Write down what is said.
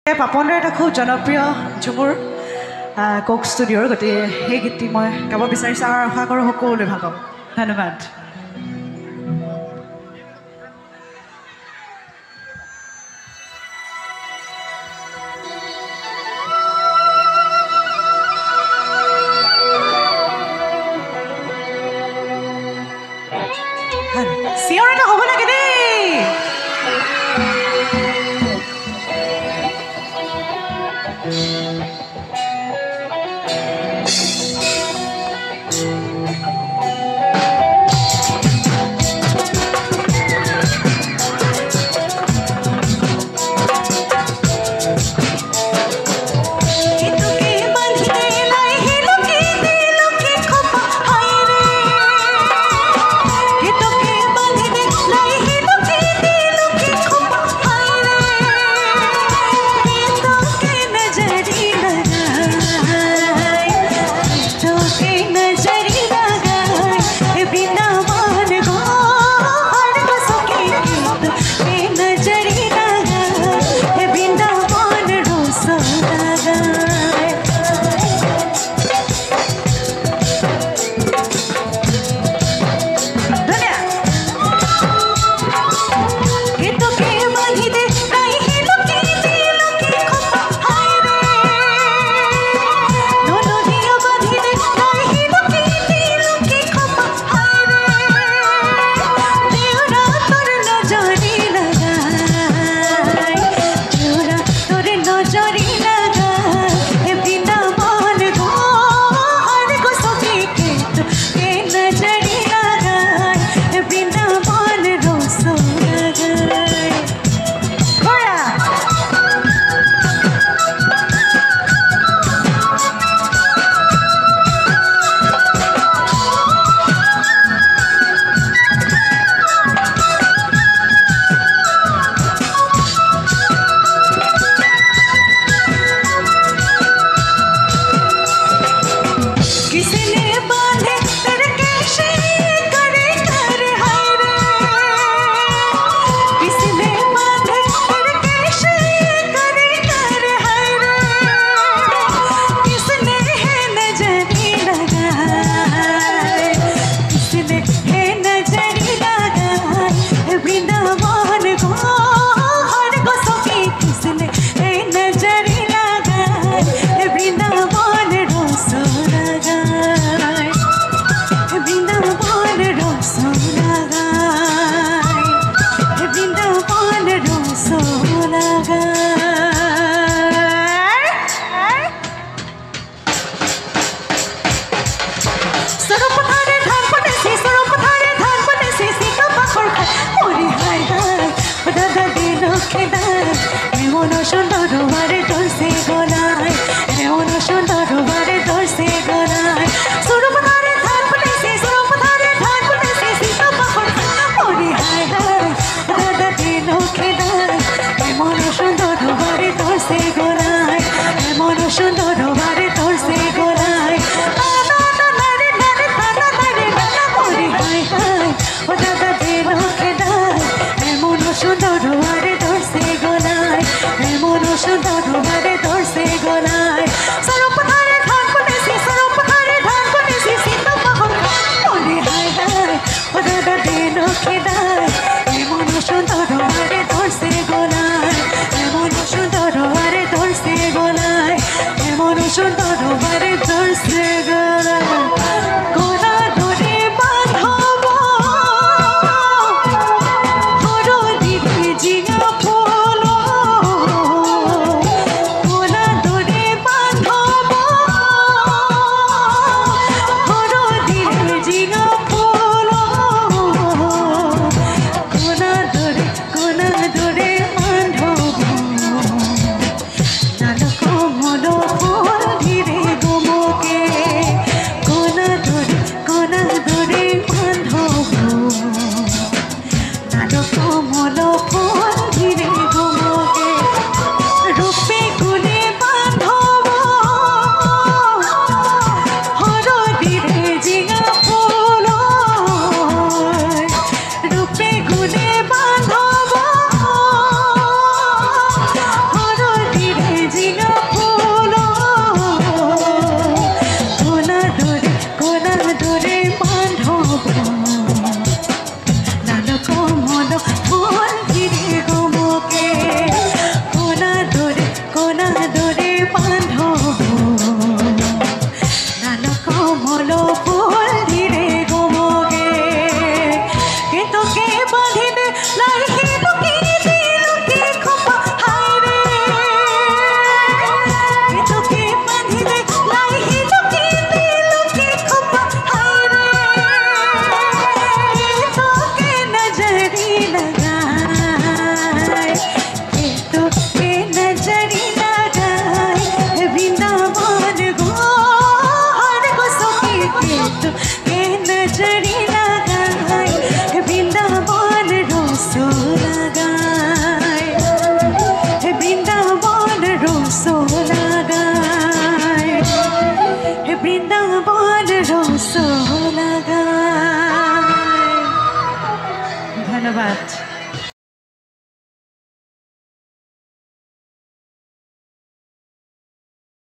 পাপনদাৰ এটা খুব জনপ্ৰিয় ঝুমুৰ কোক ষ্টুডিঅ'ৰ গতিকে সেই গীতটি মই গাব বিচাৰিছোঁ আৰু আশা কৰোঁ সকলোৱে ভাল পাব। ধন্যবাদ। চিঞৰ এটা হ'ব লাগে দেই। গুনে বান্ধব হরদিরে বাঁধিলে লাহি লুকি দিলুকি খোপা হায় রে তোকে বাঁধিলে লাহি লুকি দিলুকি খোপা হায় রে তোকে নজরি लगाए তোকে নজরি लगाए বৃন্দাবন গো হর গো সখী তোকে নজরি लगाए বৃন্দাবন রসো लगाए বৃন্দাবন রসো लगाए বৃন্দাবন রসো लगाए ধন্যবাদ।